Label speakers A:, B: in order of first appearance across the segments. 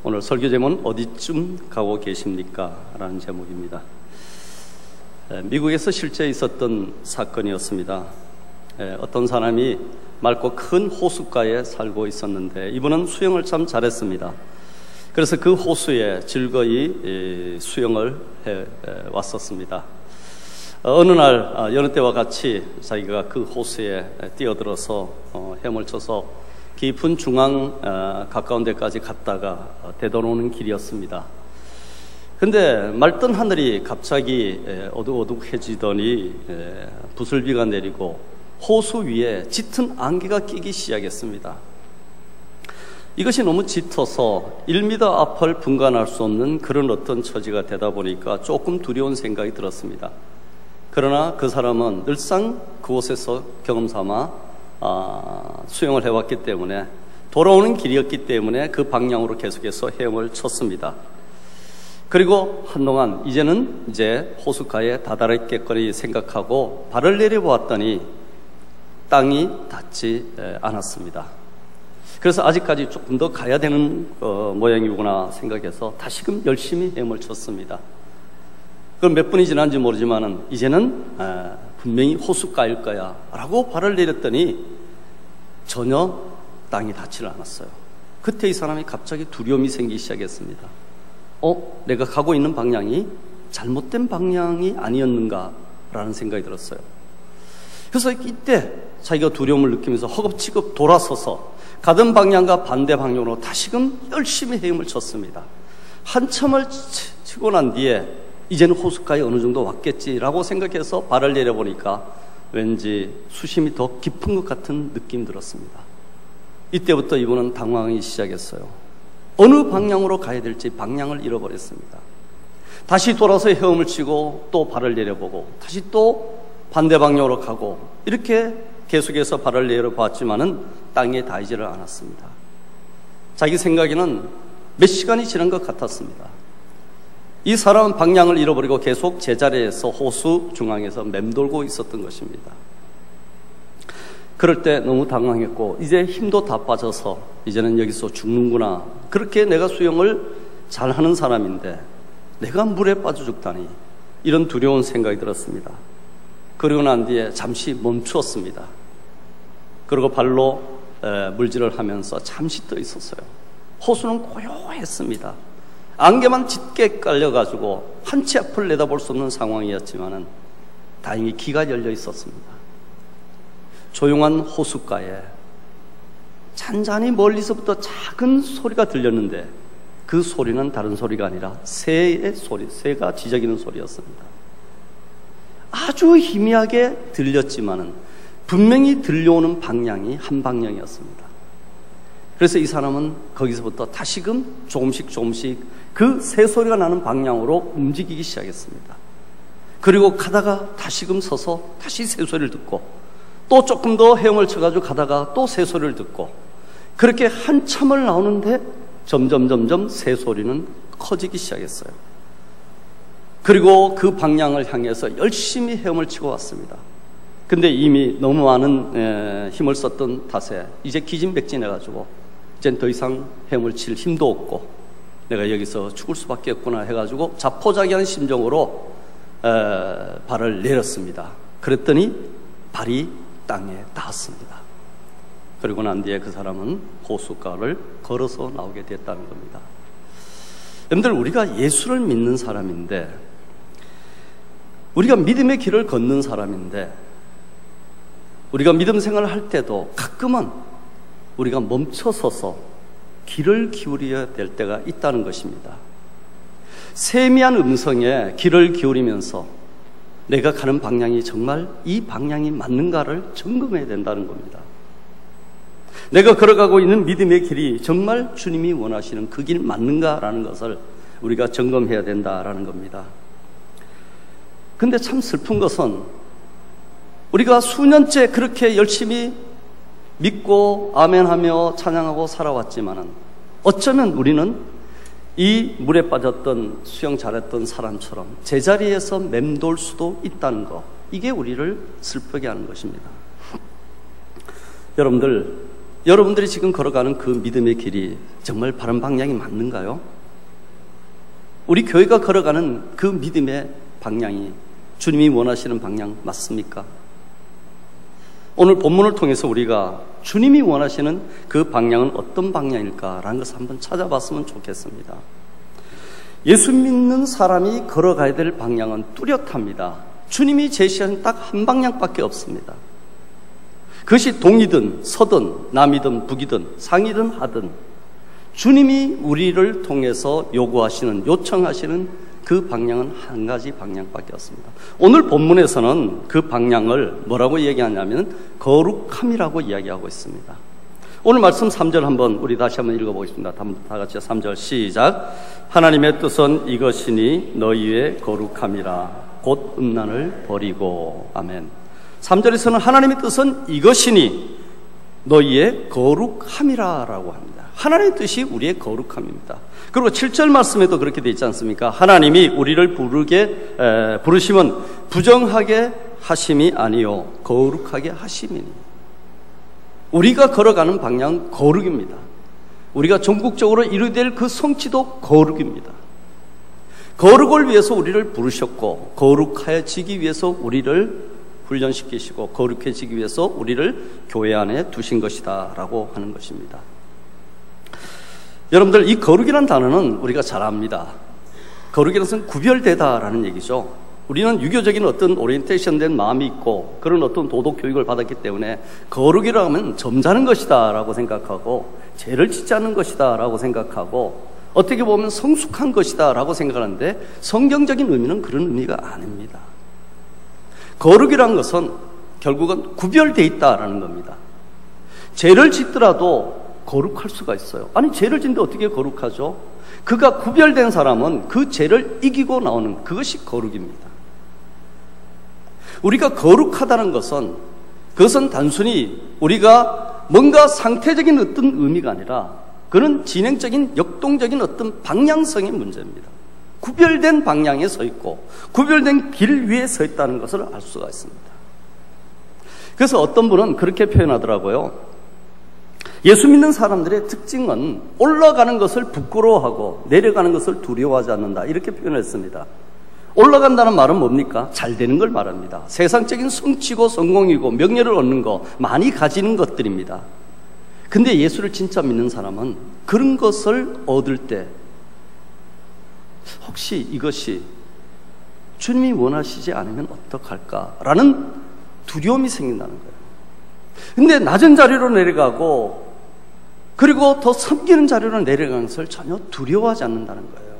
A: 오늘 설교 제목은 어디쯤 가고 계십니까? 라는 제목입니다. 미국에서 실제 있었던 사건이었습니다. 어떤 사람이 맑고 큰 호숫가에 살고 있었는데 이분은 수영을 참 잘했습니다. 그래서 그 호수에 즐거이 수영을 해 왔었습니다. 어느 날 여느 때와 같이 자기가 그 호수에 뛰어들어서 헤엄을 쳐서 깊은 중앙 가까운 데까지 갔다가 되돌아오는 길이었습니다. 근데 맑던 하늘이 갑자기 어둑어둑해지더니 부슬비가 내리고 호수 위에 짙은 안개가 끼기 시작했습니다. 이것이 너무 짙어서 1m 앞을 분간할 수 없는 그런 어떤 처지가 되다 보니까 조금 두려운 생각이 들었습니다. 그러나 그 사람은 늘상 그곳에서 경험삼아 수영을 해왔기 때문에 돌아오는 길이었기 때문에 그 방향으로 계속해서 헤엄을 쳤습니다. 그리고 한동안 이제는 호숫가에 다다랐겠거니 생각하고 발을 내려보았더니 땅이 닿지 않았습니다. 그래서 아직까지 조금 더 가야 되는 모양이구나 생각해서 다시금 열심히 헤엄을 쳤습니다. 그럼 몇 분이 지난지 모르지만은 이제는 분명히 호숫가일 거야 라고 발을 내렸더니 전혀 땅이 닿지를 않았어요. 그때 이 사람이 갑자기 두려움이 생기기 시작했습니다. 내가 가고 있는 방향이 잘못된 방향이 아니었는가 라는 생각이 들었어요. 그래서 이때 자기가 두려움을 느끼면서 허겁지겁 돌아서서 가던 방향과 반대 방향으로 다시금 열심히 헤엄을 쳤습니다. 한참을 치고 난 뒤에 이제는 호숫가에 어느 정도 왔겠지라고 생각해서 발을 내려보니까 왠지 수심이 더 깊은 것 같은 느낌이 들었습니다. 이때부터 이분은 당황하기 시작했어요. 어느 방향으로 가야 될지 방향을 잃어버렸습니다. 다시 돌아서 헤엄을 치고 또 발을 내려보고 다시 또 반대 방향으로 가고 이렇게 계속해서 발을 내려봤지만은 땅에 닿지를 않았습니다. 자기 생각에는 몇 시간이 지난 것 같았습니다. 이 사람은 방향을 잃어버리고 계속 제자리에서 호수 중앙에서 맴돌고 있었던 것입니다. 그럴 때 너무 당황했고 이제 힘도 다 빠져서 이제는 여기서 죽는구나. 그렇게 내가 수영을 잘하는 사람인데 내가 물에 빠져 죽다니 이런 두려운 생각이 들었습니다. 그러고 난 뒤에 잠시 멈추었습니다. 그리고 발로 물질을 하면서 잠시 떠 있었어요. 호수는 고요했습니다. 안개만 짙게 깔려가지고 한 치 앞을 내다볼 수 없는 상황이었지만은 다행히 귀가 열려 있었습니다. 조용한 호숫가에 잔잔히 멀리서부터 작은 소리가 들렸는데 그 소리는 다른 소리가 아니라 새의 소리, 새가 지저귀는 소리였습니다. 아주 희미하게 들렸지만은 분명히 들려오는 방향이 한 방향이었습니다. 그래서 이 사람은 거기서부터 다시금 조금씩 그 새소리가 나는 방향으로 움직이기 시작했습니다. 그리고 가다가 다시금 서서 다시 새소리를 듣고 또 조금 더 헤엄을 쳐가지고 가다가 또 새소리를 듣고 그렇게 한참을 나오는데 점점 새소리는 커지기 시작했어요. 그리고 그 방향을 향해서 열심히 헤엄을 치고 왔습니다. 근데 이미 너무 많은 힘을 썼던 탓에 이제 기진맥진해가지고 이젠 더 이상 헤엄을 칠 힘도 없고 내가 여기서 죽을 수밖에 없구나 해가지고 자포자기한 심정으로 발을 내렸습니다. 그랬더니 발이 땅에 닿았습니다. 그리고 난 뒤에 그 사람은 호숫가를 걸어서 나오게 됐다는 겁니다. 여러분들, 우리가 예수를 믿는 사람인데 우리가 믿음의 길을 걷는 사람인데 우리가 믿음 생활을 할 때도 가끔은 우리가 멈춰서서 귀를 기울여야 될 때가 있다는 것입니다. 세미한 음성에 귀를 기울이면서 내가 가는 방향이 정말 이 방향이 맞는가를 점검해야 된다는 겁니다. 내가 걸어가고 있는 믿음의 길이 정말 주님이 원하시는 그 길 맞는가라는 것을 우리가 점검해야 된다라는 겁니다. 근데 참 슬픈 것은 우리가 수년째 그렇게 열심히 믿고 아멘하며 찬양하고 살아왔지만은 어쩌면 우리는 이 물에 빠졌던 수영 잘했던 사람처럼 제자리에서 맴돌 수도 있다는 것, 이게 우리를 슬프게 하는 것입니다. 여러분들, 여러분들이 지금 걸어가는 그 믿음의 길이 정말 바른 방향이 맞는가요? 우리 교회가 걸어가는 그 믿음의 방향이 주님이 원하시는 방향 맞습니까? 오늘 본문을 통해서 우리가 주님이 원하시는 그 방향은 어떤 방향일까라는 것을 한번 찾아봤으면 좋겠습니다. 예수 믿는 사람이 걸어가야 될 방향은 뚜렷합니다. 주님이 제시한 딱 한 방향밖에 없습니다. 그것이 동이든 서든 남이든 북이든 상이든 하든 주님이 우리를 통해서 요구하시는, 요청하시는 그 방향은 한 가지 방향밖에 없습니다. 오늘 본문에서는 그 방향을 뭐라고 얘기하냐면 거룩함이라고 이야기하고 있습니다. 오늘 말씀 3절 한번 우리 다시 한번 읽어보겠습니다. 다 같이 3절 시작. 하나님의 뜻은 이것이니 너희의 거룩함이라 곧 음란을 버리고. 아멘. 3절에서는 하나님의 뜻은 이것이니 너희의 거룩함이라 라고 합니다. 하나님의 뜻이 우리의 거룩함입니다. 그리고 7절 말씀에도 그렇게 되어 있지 않습니까? 하나님이 우리를 부르심은 부정하게 하심이 아니요 거룩하게 하심이니. 우리가 걸어가는 방향은 거룩입니다. 우리가 전국적으로 이루어야 될 그 성취도 거룩입니다. 거룩을 위해서 우리를 부르셨고 거룩해지기 위해서 우리를 훈련시키시고 거룩해지기 위해서 우리를 교회 안에 두신 것이다 라고 하는 것입니다. 여러분들, 이 거룩이라는 단어는 우리가 잘 압니다. 거룩이라는 것은 구별되다라는 얘기죠. 우리는 유교적인 어떤 오리엔테이션된 마음이 있고 그런 어떤 도덕 교육을 받았기 때문에 거룩이라고 하면 점잖은 것이다 라고 생각하고 죄를 짓지 않는 것이다 라고 생각하고 어떻게 보면 성숙한 것이다 라고 생각하는데 성경적인 의미는 그런 의미가 아닙니다. 거룩이란 것은 결국은 구별되어 있다라는 겁니다. 죄를 짓더라도 거룩할 수가 있어요. 아니, 죄를 짓는데 어떻게 거룩하죠? 그가 구별된 사람은 그 죄를 이기고 나오는 그것이 거룩입니다. 우리가 거룩하다는 것은 그것은 단순히 우리가 뭔가 상태적인 어떤 의미가 아니라 그는 진행적인 역동적인 어떤 방향성의 문제입니다. 구별된 방향에 서 있고 구별된 길 위에 서 있다는 것을 알 수가 있습니다. 그래서 어떤 분은 그렇게 표현하더라고요. 예수 믿는 사람들의 특징은 올라가는 것을 부끄러워하고 내려가는 것을 두려워하지 않는다, 이렇게 표현했습니다. 올라간다는 말은 뭡니까? 잘 되는 걸 말합니다. 세상적인 성취고 성공이고 명예를 얻는 거, 많이 가지는 것들입니다. 근데 예수를 진짜 믿는 사람은 그런 것을 얻을 때 혹시 이것이 주님이 원하시지 않으면 어떡할까라는 두려움이 생긴다는 거예요. 근데 낮은 자리로 내려가고 그리고 더 섬기는 자리로 내려가는 것을 전혀 두려워하지 않는다는 거예요.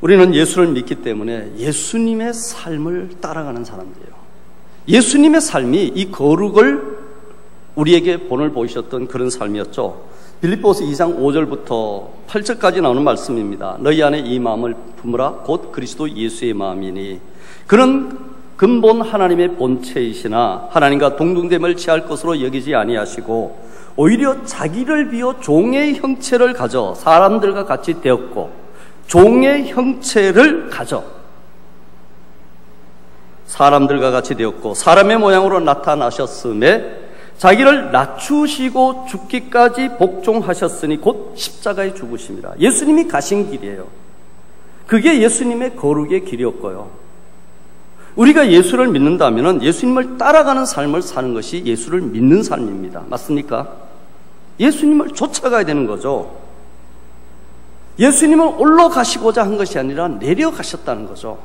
A: 우리는 예수를 믿기 때문에 예수님의 삶을 따라가는 사람들이에요. 예수님의 삶이 이 거룩을 우리에게 본을 보이셨던 그런 삶이었죠. 빌립보서 2장 5절부터 8절까지 나오는 말씀입니다. 너희 안에 이 마음을 품으라 곧 그리스도 예수의 마음이니 그는 근본 하나님의 본체이시나 하나님과 동등됨을 취할 것으로 여기지 아니하시고 오히려 자기를 비워 종의 형체를 가져 사람들과 같이 되었고 종의 형체를 가져 사람들과 같이 되었고 사람의 모양으로 나타나셨음에 자기를 낮추시고 죽기까지 복종하셨으니 곧 십자가에 죽으심이라. 예수님이 가신 길이에요. 그게 예수님의 거룩의 길이었고요. 우리가 예수를 믿는다면 예수님을 따라가는 삶을 사는 것이 예수를 믿는 삶입니다. 맞습니까? 예수님을 쫓아가야 되는 거죠. 예수님은 올라가시고자 한 것이 아니라 내려가셨다는 거죠.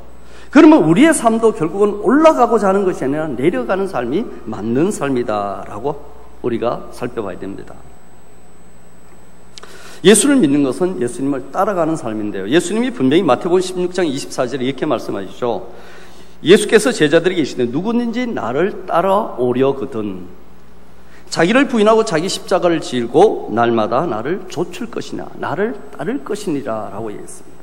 A: 그러면 우리의 삶도 결국은 올라가고자 하는 것이 아니라 내려가는 삶이 맞는 삶이다라고 우리가 살펴봐야 됩니다. 예수를 믿는 것은 예수님을 따라가는 삶인데요. 예수님이 분명히 마태복음 16장 24절에 이렇게 말씀하시죠. 예수께서 제자들에게 이르시되 누구든지 나를 따라오려거든 자기를 부인하고 자기 십자가를 지고 날마다 나를 좇을 것이냐 나를 따를 것이니라 라고 얘기했습니다.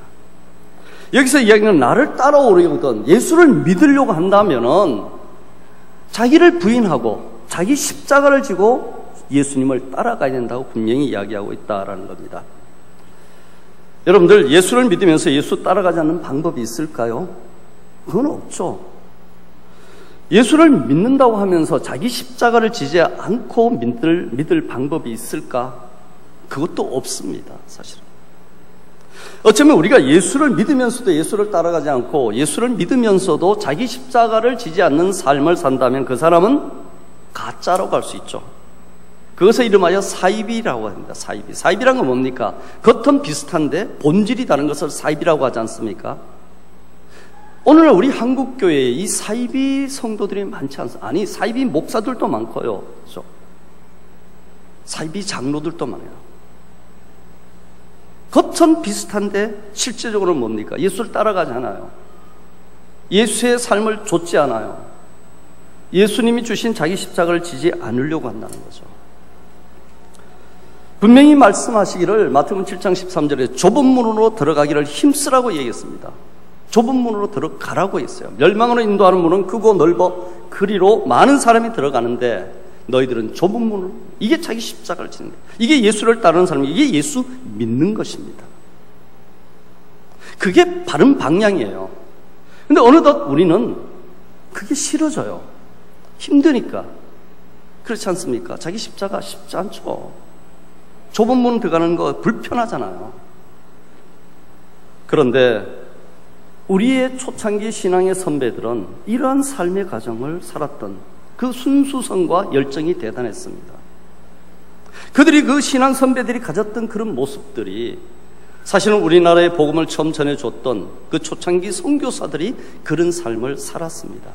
A: 여기서 이야기는 나를 따라오려거든 예수를 믿으려고 한다면은 자기를 부인하고 자기 십자가를 지고 예수님을 따라가야 된다고 분명히 이야기하고 있다라는 겁니다. 여러분들 예수를 믿으면서 예수 따라가지 않는 방법이 있을까요? 그건 없죠. 예수를 믿는다고 하면서 자기 십자가를 지지 않고 믿을 방법이 있을까? 그것도 없습니다, 사실은. 어쩌면 우리가 예수를 믿으면서도 예수를 따라가지 않고 예수를 믿으면서도 자기 십자가를 지지 않는 삶을 산다면 그 사람은 가짜라고 할 수 있죠. 그것을 이름하여 사이비라고 합니다. 사이비란 건 뭡니까? 겉은 비슷한데 본질이 다른 것을 사이비라고 하지 않습니까? 오늘날 우리 한국교회에 이 사이비 성도들이 많지 않습니까? 아니, 사이비 목사들도 많고요. 그렇죠? 사이비 장로들도 많아요. 겉은 비슷한데 실제적으로는 뭡니까? 예수를 따라가지 않아요. 예수의 삶을 좇지 않아요. 예수님이 주신 자기 십자가를 지지 않으려고 한다는 거죠. 분명히 말씀하시기를 마태복음 7장 13절에 좁은 문으로 들어가기를 힘쓰라고 얘기했습니다. 좁은 문으로 들어가라고 했어요. 멸망으로 인도하는 문은 크고 넓어 그리로 많은 사람이 들어가는데 너희들은 좁은 문으로, 이게 자기 십자가를 지는 거예요. 이게 예수를 따르는 사람이, 이게 예수 믿는 것입니다. 그게 바른 방향이에요. 근데 어느덧 우리는 그게 싫어져요. 힘드니까. 그렇지 않습니까? 자기 십자가 쉽지 않죠. 좁은 문 들어가는 거 불편하잖아요. 그런데 우리의 초창기 신앙의 선배들은 이러한 삶의 과정을 살았던 그 순수성과 열정이 대단했습니다. 그들이 그 신앙 선배들이 가졌던 그런 모습들이 사실은 우리나라의 복음을 처음 전해줬던 그 초창기 선교사들이 그런 삶을 살았습니다.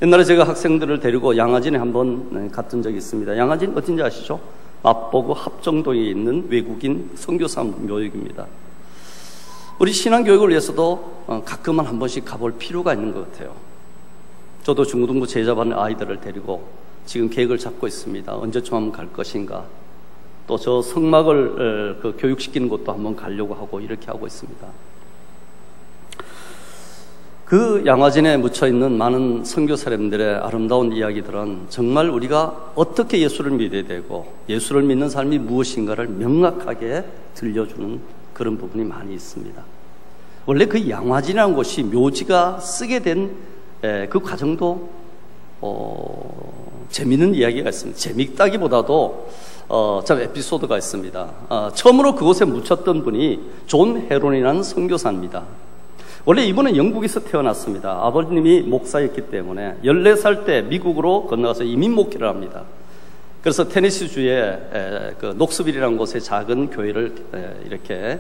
A: 옛날에 제가 학생들을 데리고 양화진에 한번 갔던 적이 있습니다. 양화진 어딘지 아시죠? 마포구 합정동에 있는 외국인 선교사 묘역입니다. 우리 신앙교육을 위해서도 가끔은 한 번씩 가볼 필요가 있는 것 같아요. 저도 중고등부 제자반 아이들을 데리고 지금 계획을 잡고 있습니다. 언제쯤 한번 갈 것인가. 또 저 성막을 교육시키는 것도 한번 가려고 하고 이렇게 하고 있습니다. 그 양화진에 묻혀있는 많은 선교사님들의 아름다운 이야기들은 정말 우리가 어떻게 예수를 믿어야 되고 예수를 믿는 삶이 무엇인가를 명확하게 들려주는 그런 부분이 많이 있습니다. 원래 그 양화진이라는 곳이 묘지가 쓰게 된 그 과정도 재미있는 이야기가 있습니다. 재미있다기보다도 참 에피소드가 있습니다. 처음으로 그곳에 묻혔던 분이 존 헤론이라는 선교사입니다. 원래 이분은 영국에서 태어났습니다. 아버님이 목사였기 때문에 14살 때 미국으로 건너가서 이민 목회를 합니다. 그래서 테네시주의 그 녹스빌이라는 곳에 작은 교회를 이렇게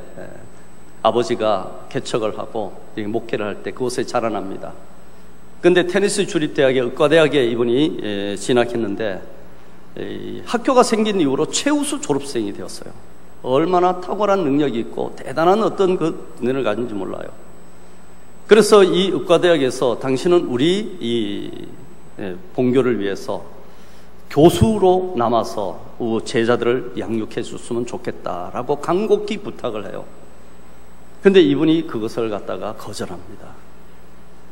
A: 아버지가 개척을 하고 목회를 할 때 그곳에 자라납니다. 그런데 테네시 주립대학의 의과대학에 이분이 진학했는데 학교가 생긴 이후로 최우수 졸업생이 되었어요. 얼마나 탁월한 능력이 있고 대단한 어떤 그 은혜를 가진지 몰라요. 그래서 이 의과대학에서 당신은 우리 이 본교를 위해서 교수로 남아서 제자들을 양육해 줬으면 좋겠다라고 간곡히 부탁을 해요. 근데 이분이 그것을 갖다가 거절합니다.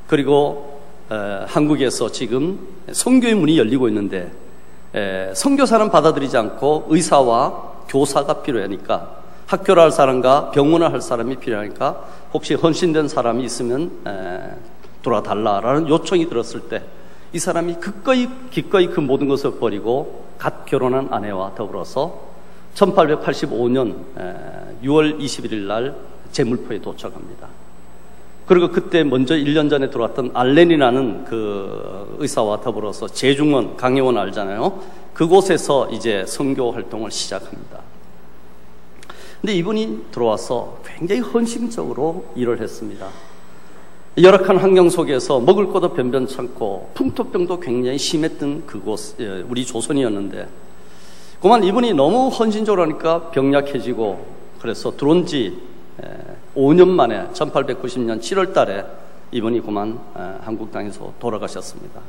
A: 그리고 한국에서 지금 선교의 문이 열리고 있는데 선교사는 받아들이지 않고 의사와 교사가 필요하니까 학교를 할 사람과 병원을 할 사람이 필요하니까 혹시 헌신된 사람이 있으면 돌아달라라는 요청이 들었을 때 이 사람이 기꺼이 그 모든 것을 버리고 갓 결혼한 아내와 더불어서 1885년 6월 21일 날 제물포에 도착합니다. 그리고 그때 먼저 1년 전에 들어왔던 알렌이라는 그 의사와 더불어서 제중원, 강혜원 알잖아요. 그곳에서 이제 선교 활동을 시작합니다. 근데 이분이 들어와서 굉장히 헌신적으로 일을 했습니다. 열악한 환경 속에서 먹을 것도 변변찮고 풍토병도 굉장히 심했던 그곳, 우리 조선이었는데 그만 이분이 너무 헌신적으로 하니까 병약해지고 그래서 들어온 지 5년 만에 1890년 7월 달에 이분이 그만 한국 땅에서 돌아가셨습니다.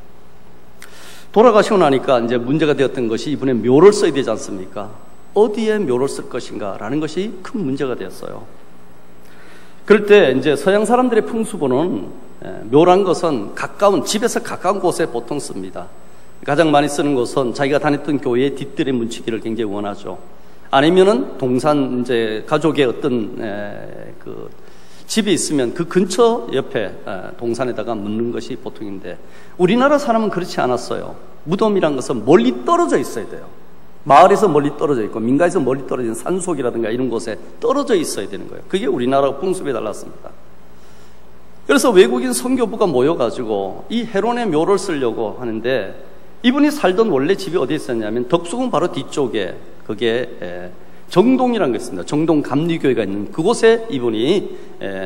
A: 돌아가시고 나니까 이제 문제가 되었던 것이 이분의 묘를 써야 되지 않습니까? 어디에 묘를 쓸 것인가 라는 것이 큰 문제가 되었어요. 그럴 때 이제 서양 사람들의 풍수보는 묘란 것은 집에서 가까운 곳에 보통 씁니다. 가장 많이 쓰는 곳은 자기가 다녔던 교회의 뒷뜰에 묻히기를 굉장히 원하죠. 아니면은 동산 이제 가족의 어떤 그 집이 있으면 그 근처 옆에 동산에다가 묻는 것이 보통인데 우리나라 사람은 그렇지 않았어요. 무덤이란 것은 멀리 떨어져 있어야 돼요. 마을에서 멀리 떨어져 있고 민가에서 멀리 떨어진 산속이라든가 이런 곳에 떨어져 있어야 되는 거예요. 그게 우리나라 풍습에 달랐습니다. 그래서 외국인 선교부가 모여가지고 이 헤론의 묘를 쓰려고 하는데 이분이 살던 원래 집이 어디에 있었냐면 덕수궁 바로 뒤쪽에 그게 정동이라는 게 있습니다. 정동 감리교회가 있는 그곳에 이분이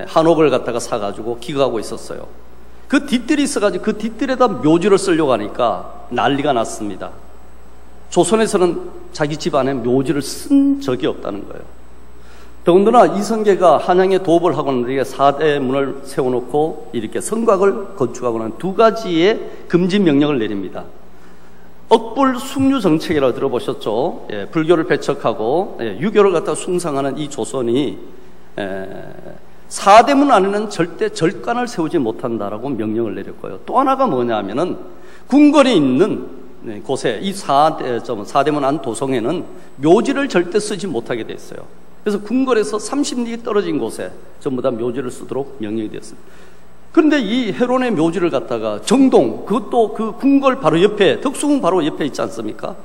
A: 한옥을 갖다가 사가지고 기거하고 있었어요. 그 뒷뜰이 있어가지고 그 뒷뜰에다 묘지를 쓰려고 하니까 난리가 났습니다. 조선에서는 자기 집 안에 묘지를 쓴 적이 없다는 거예요. 더군다나 이성계가 한양에 도읍을 하고 있는데 4대 문을 세워놓고 이렇게 성곽을 건축하고는 2가지의 금지 명령을 내립니다. 억불 숭유 정책이라고 들어보셨죠? 불교를 배척하고 유교를 갖다 숭상하는 이 조선이 4대문 안에는 절대 절간을 세우지 못한다라고 명령을 내렸고요. 또 하나가 뭐냐면은 궁궐이 있는 곳에 이 4대문 안 도성에는 묘지를 절대 쓰지 못하게 돼 있어요. 그래서 궁궐에서 30리 떨어진 곳에 전부 다 묘지를 쓰도록 명령이 되었습니다. 그런데 이 헤론의 묘지를 갖다가 정동, 그것도 그 궁궐 바로 옆에, 덕수궁 바로 옆에 있지 않습니까?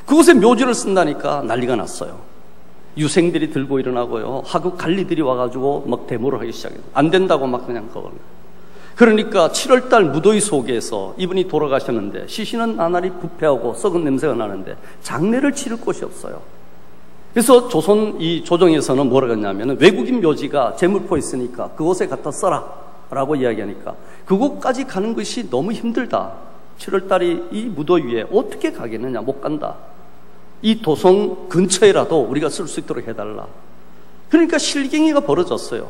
A: 그곳에 묘지를 쓴다니까 난리가 났어요. 유생들이 들고 일어나고요. 하급 관리들이 와가지고 막 데모를 하기 시작해요. 안 된다고 막 그냥 그걸. 그러니까 7월달 무더위 속에서 이분이 돌아가셨는데 시신은 나날이 부패하고 썩은 냄새가 나는데 장례를 치를 곳이 없어요. 그래서 조선 이 조정에서는 뭐라고 했냐면 외국인 묘지가 제물포 있으니까 그곳에 갖다 써라 라고 이야기하니까 그곳까지 가는 것이 너무 힘들다. 7월달이 이 무더위에 어떻게 가겠느냐, 못 간다. 이 도성 근처에라도 우리가 쓸 수 있도록 해달라. 그러니까 실갱이가 벌어졌어요.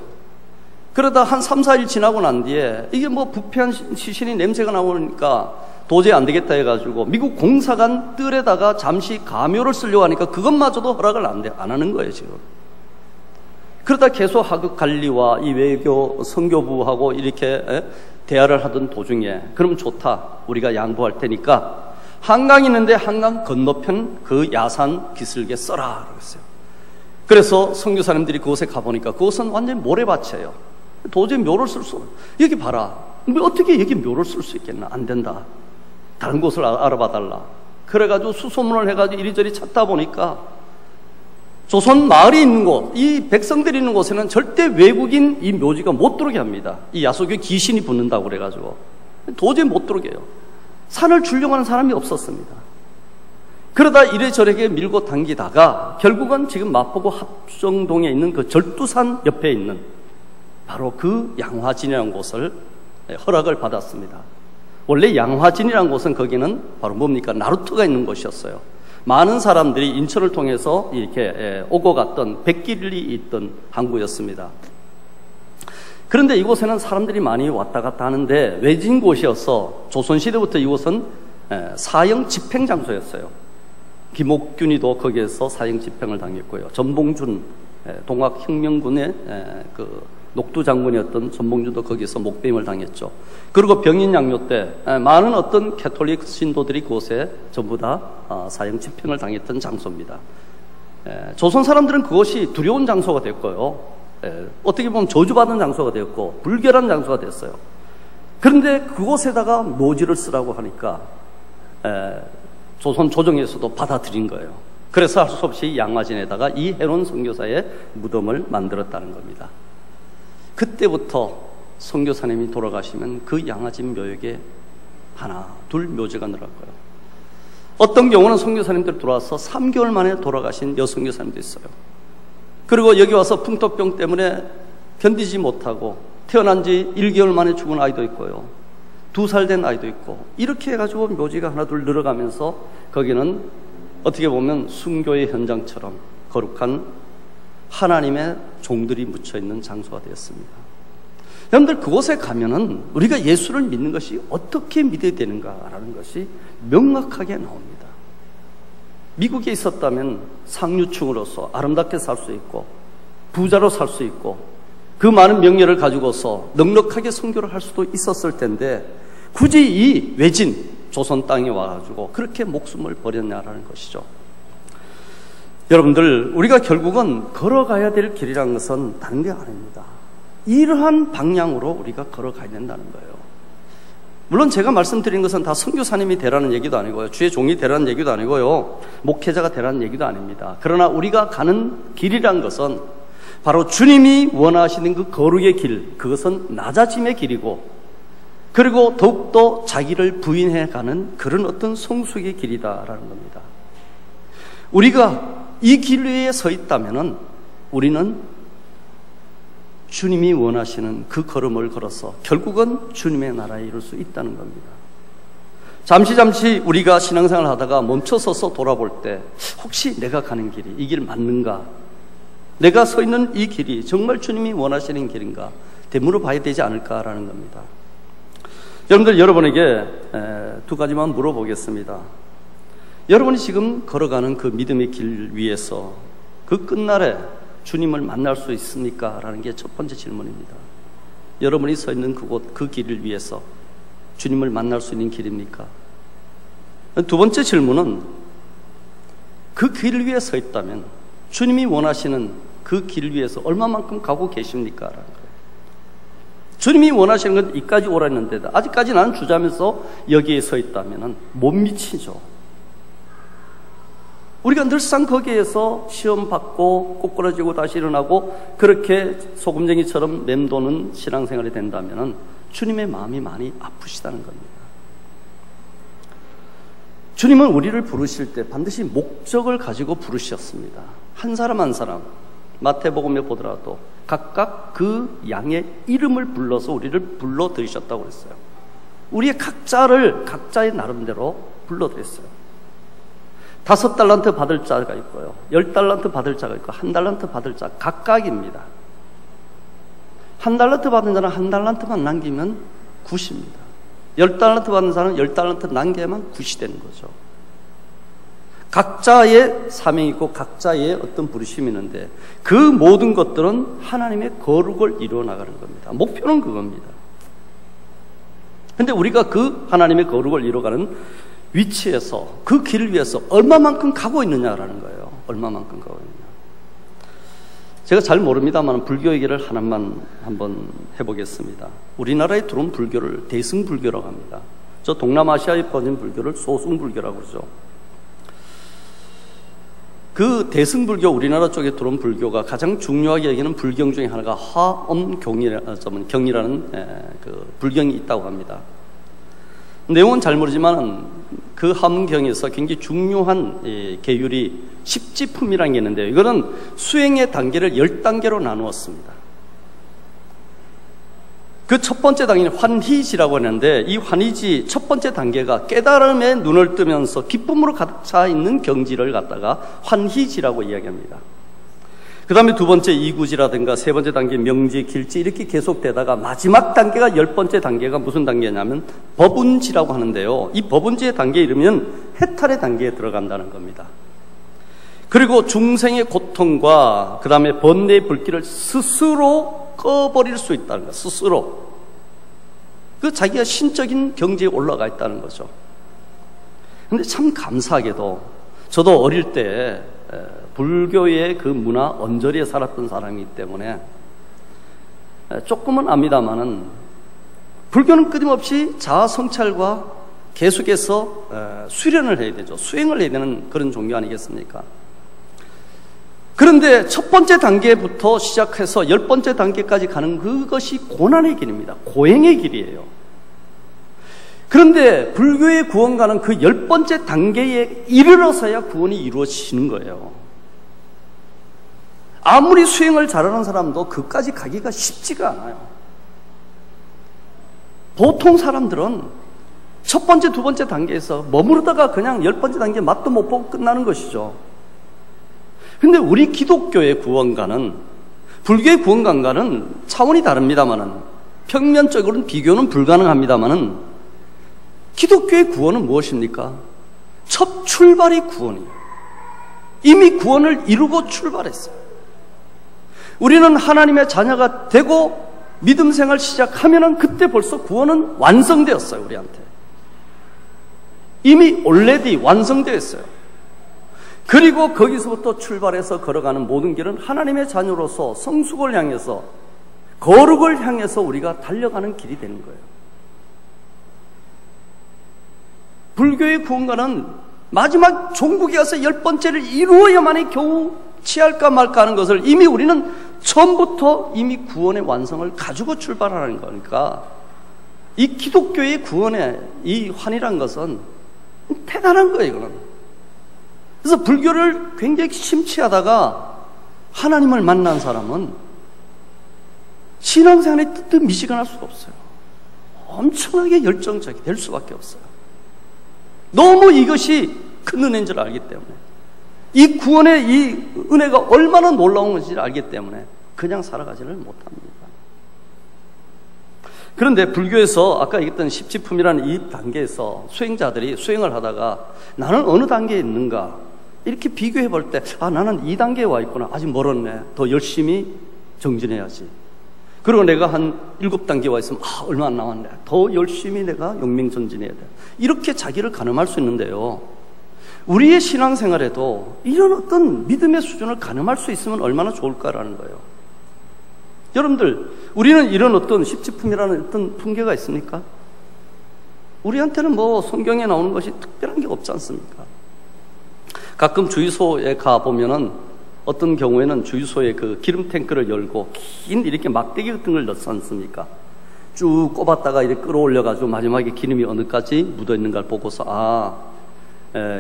A: 그러다 한 3, 4일 지나고 난 뒤에 이게 뭐 부패한 시신이 냄새가 나오니까 도저히 안 되겠다 해가지고 미국 공사관 뜰에다가 잠시 가묘를 쓰려고 하니까 그것마저도 허락을 안 하는 거예요, 지금. 그러다 계속 하급 관리와 이 외교 선교부하고 이렇게 대화를 하던 도중에 그럼 좋다, 우리가 양보할 테니까 한강 있는데 한강 건너편 그 야산 비슬게 써라 그랬어요. 그래서 선교사님들이 그곳에 가보니까 그곳은 완전히 모래밭이에요. 도저히 묘를 쓸 수 없어. 여기 봐라, 뭐 어떻게 여기 묘를 쓸 수 있겠나. 안 된다, 다른 곳을 알아봐 달라. 그래가지고 수소문을 해가지고 이리저리 찾다 보니까 조선 마을이 있는 곳, 이 백성들이 있는 곳에는 절대 외국인 이 묘지가 못 들어오게 합니다. 이 야소교 귀신이 붙는다고 그래가지고 도저히 못 들어오게 해요. 산을 줄령하는 사람이 없었습니다. 그러다 이래저래 밀고 당기다가 결국은 지금 마포구 합정동에 있는 그 절두산 옆에 있는 바로 그 양화진이라는 곳을 허락을 받았습니다. 원래 양화진이라는 곳은 거기는 바로 뭡니까? 나루터가 있는 곳이었어요. 많은 사람들이 인천을 통해서 이렇게 오고 갔던 백길이 있던 항구였습니다. 그런데 이곳에는 사람들이 많이 왔다 갔다 하는데 외진 곳이어서 조선시대부터 이곳은 사형 집행 장소였어요. 김옥균이도 거기에서 사형 집행을 당했고요. 전봉준, 동학혁명군의 그 녹두 장군이었던 전봉준도 거기서 목배임을 당했죠. 그리고 병인양요 때 많은 어떤 캐톨릭 신도들이 그곳에 전부 다 사형 집행을 당했던 장소입니다. 조선 사람들은 그것이 두려운 장소가 됐고요. 어떻게 보면 저주받은 장소가 되었고 불결한 장소가 됐어요. 그런데 그곳에다가 묘지를 쓰라고 하니까 조선 조정에서도 받아들인 거예요. 그래서 할 수 없이 양화진에다가 이 헤론 선교사의 무덤을 만들었다는 겁니다. 그때부터 선교사님이 돌아가시면 그 양화진 묘역에 하나, 둘 묘지가 늘었고요. 어떤 경우는 선교사님들 들어와서 3개월 만에 돌아가신 여선교사님도 있어요. 그리고 여기 와서 풍토병 때문에 견디지 못하고 태어난 지 1개월 만에 죽은 아이도 있고요. 2살 된 아이도 있고 이렇게 해가지고 묘지가 하나 둘 늘어가면서 거기는 어떻게 보면 순교의 현장처럼 거룩한 하나님의 종들이 묻혀있는 장소가 되었습니다. 여러분들 그곳에 가면은 우리가 예수를 믿는 것이 어떻게 믿어야 되는가라는 것이 명확하게 나옵니다. 미국에 있었다면 상류층으로서 아름답게 살 수 있고 부자로 살 수 있고 그 많은 명예를 가지고서 넉넉하게 선교를 할 수도 있었을 텐데 굳이 이 외진 조선 땅에 와가지고 그렇게 목숨을 버렸냐라는 것이죠. 여러분들 우리가 결국은 걸어가야 될 길이라는 것은 다른 게 아닙니다. 이러한 방향으로 우리가 걸어가야 된다는 거예요. 물론 제가 말씀드린 것은 다 선교사님이 되라는 얘기도 아니고요. 주의 종이 되라는 얘기도 아니고요. 목회자가 되라는 얘기도 아닙니다. 그러나 우리가 가는 길이란 것은 바로 주님이 원하시는 그 거룩의 길, 그것은 낮아짐의 길이고, 그리고 더욱더 자기를 부인해 가는 그런 어떤 성숙의 길이다라는 겁니다. 우리가 이 길 위에 서 있다면은 우리는 주님이 원하시는 그 걸음을 걸어서 결국은 주님의 나라에 이룰 수 있다는 겁니다. 잠시 우리가 신앙생활을 하다가 멈춰서서 돌아볼 때 혹시 내가 가는 길이 이 길 맞는가? 내가 서 있는 이 길이 정말 주님이 원하시는 길인가? 되물어 봐야 되지 않을까라는 겁니다. 여러분들, 여러분에게 두 가지만 물어보겠습니다. 여러분이 지금 걸어가는 그 믿음의 길 위에서 그 끝날에 주님을 만날 수 있습니까? 라는 게 첫 번째 질문입니다. 여러분이 서 있는 그곳, 그 길을 위해서 주님을 만날 수 있는 길입니까? 두 번째 질문은 그 길을 위해 서 있다면 주님이 원하시는 그 길 위에서 얼마만큼 가고 계십니까? 라는 거예요. 주님이 원하시는 건 이까지 오라 했는데 아직까지 나는 주자면서 여기에 서 있다면 못 미치죠. 우리가 늘상 거기에서 시험 받고 꼬꾸라지고 다시 일어나고 그렇게 소금쟁이처럼 맴도는 신앙생활이 된다면 주님의 마음이 많이 아프시다는 겁니다. 주님은 우리를 부르실 때 반드시 목적을 가지고 부르셨습니다. 한 사람 한 사람, 마태복음에 보더라도 각각 그 양의 이름을 불러서 우리를 불러들이셨다고 그랬어요. 우리의 각자의 나름대로 불러드렸어요. 5달란트 받을 자가 있고요, 10달란트 받을 자가 있고 1달란트 받을 자 각각입니다. 1달란트 받은 자는 1달란트만 남기면 굿입니다. 10달란트 받은 자는 10달란트 남겨야만 굿이 되는 거죠. 각자의 사명이 있고 각자의 어떤 부르심이 있는데 그 모든 것들은 하나님의 거룩을 이루어 나가는 겁니다. 목표는 그겁니다. 그런데 우리가 그 하나님의 거룩을 이루어가는 위치에서 그 길을 위해서 얼마만큼 가고 있느냐라는 거예요. 얼마만큼 가고 있느냐. 제가 잘 모릅니다만 불교 얘기를 하나만 한번 해보겠습니다. 우리나라에 들어온 불교를 대승불교라고 합니다. 저 동남아시아에 퍼진 불교를 소승불교라고 그러죠. 그 대승불교, 우리나라 쪽에 들어온 불교가 가장 중요하게 여기는 불경 중에 하나가 화엄경이라는 그 불경이 있다고 합니다. 내용은 잘 모르지만 그 함경에서 굉장히 중요한 계율이 십지품이라는 게 있는데요. 이거는 수행의 단계를 10단계로 나누었습니다. 그 첫 번째 단계는 환희지라고 하는데 이 환희지 첫 번째 단계가 깨달음에 눈을 뜨면서 기쁨으로 가득 차 있는 경지를 갖다가 환희지라고 이야기합니다. 그 다음에 두 번째 이구지라든가 세 번째 단계 명지, 길지 이렇게 계속되다가 마지막 단계가 10번째 단계가 무슨 단계냐면 법운지라고 하는데요. 이 법운지의 단계에 이르면 해탈의 단계에 들어간다는 겁니다. 그리고 중생의 고통과 그 다음에 번뇌의 불길을 스스로 꺼버릴 수 있다는 거, 스스로. 그 자기가 신적인 경지에 올라가 있다는 거죠. 근데 참 감사하게도 저도 어릴 때 불교의 그 문화 언저리에 살았던 사람이기 때문에 조금은 압니다만은 불교는 끊임없이 자아 성찰과 계속해서 수련을 해야 되죠. 수행을 해야 되는 그런 종교 아니겠습니까? 그런데 첫 번째 단계부터 시작해서 10번째 단계까지 가는 그것이 고난의 길입니다. 고행의 길이에요. 그런데 불교의 구원가는 그 10번째 단계에 이르러서야 구원이 이루어지는 거예요. 아무리 수행을 잘하는 사람도 그까지 가기가 쉽지가 않아요. 보통 사람들은 첫 번째, 두 번째 단계에서 머무르다가 그냥 10번째 단계 맛도 못 보고 끝나는 것이죠. 근데 우리 기독교의 구원가는, 불교의 구원가는 차원이 다릅니다만은, 평면적으로는 비교는 불가능합니다만은, 기독교의 구원은 무엇입니까? 첫 출발이 구원이에요. 이미 구원을 이루고 출발했어요. 우리는 하나님의 자녀가 되고 믿음 생활 시작하면은 그때 벌써 구원은 완성되었어요, 우리한테. 이미 already 완성되었어요. 그리고 거기서부터 출발해서 걸어가는 모든 길은 하나님의 자녀로서 성숙을 향해서 거룩을 향해서 우리가 달려가는 길이 되는 거예요. 불교의 구원과는 마지막 종국에 가서 10번째를 이루어야만이 겨우 취할까 말까 하는 것을 이미 우리는 처음부터 이미 구원의 완성을 가지고 출발하는 거니까, 이 기독교의 구원의 이 환이란 것은 대단한 거예요, 이거는. 그래서 불교를 굉장히 심취하다가 하나님을 만난 사람은 신앙생활에 뜻뜻 미시간할 수가 없어요. 엄청나게 열정적이 될 수밖에 없어요. 너무 이것이 큰 은혜인 줄 알기 때문에, 이 구원의 이 은혜가 얼마나 놀라운 것인지 알기 때문에 그냥 살아가지를 못합니다. 그런데 불교에서 아까 얘기했던 십지품이라는 이 단계에서 수행자들이 수행을 하다가 나는 어느 단계에 있는가 이렇게 비교해 볼 때, 나는 2단계에 와 있구나. 아직 멀었네. 더 열심히 정진해야지. 그리고 내가 한 7단계에 와 있으면 얼마 안 남았네. 더 열심히 내가 용맹전진해야 돼. 이렇게 자기를 가늠할 수 있는데요, 우리의 신앙생활에도 이런 어떤 믿음의 수준을 가늠할 수 있으면 얼마나 좋을까라는 거예요. 여러분들, 우리는 이런 어떤 십지품이라는 어떤 풍계가 있습니까? 우리한테는 뭐 성경에 나오는 것이 특별한 게 없지 않습니까? 가끔 주유소에 가보면은 어떤 경우에는 주유소에 그 기름 탱크를 열고 긴 이렇게 막대기 같은 걸 넣지 않습니까? 쭉 꼽았다가 이렇게 끌어올려가지고 마지막에 기름이 어느까지 묻어있는가 보고서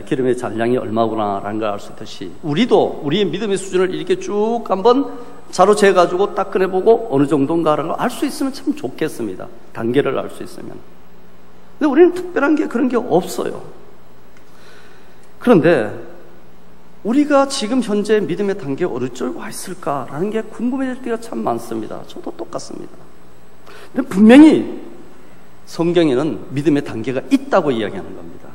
A: 기름의 잔량이 얼마구나라는 걸 알 수 있듯이, 우리도 우리의 믿음의 수준을 이렇게 쭉 한번 자로 재가지고 딱 꺼내보고 어느 정도인가라는 걸 알 수 있으면 참 좋겠습니다. 단계를 알 수 있으면. 근데 우리는 특별한 게 그런 게 없어요. 그런데 우리가 지금 현재 믿음의 단계에 어느 쪽 와 있을까라는 게 궁금해질 때가 참 많습니다. 저도 똑같습니다. 근데 분명히 성경에는 믿음의 단계가 있다고 이야기하는 겁니다.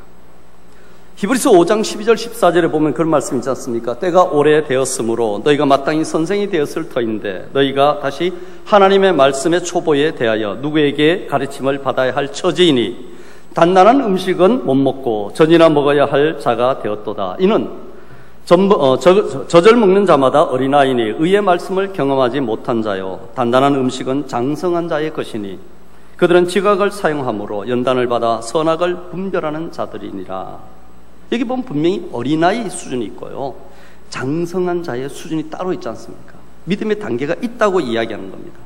A: 히브리서 5장 12절 14절에 보면 그런 말씀 있지 않습니까? 때가 오래되었으므로 너희가 마땅히 선생이 되었을 터인데 너희가 다시 하나님의 말씀의 초보에 대하여 누구에게 가르침을 받아야 할 처지이니 단단한 음식은 못 먹고 전이나 먹어야 할 자가 되었도다. 이는 저절 먹는 자마다 어린아이니 의의 말씀을 경험하지 못한 자요, 단단한 음식은 장성한 자의 것이니 그들은 지각을 사용함으로 연단을 받아 선악을 분별하는 자들이니라. 여기 보면 분명히 어린아이 수준이 있고요, 장성한 자의 수준이 따로 있지 않습니까? 믿음의 단계가 있다고 이야기하는 겁니다.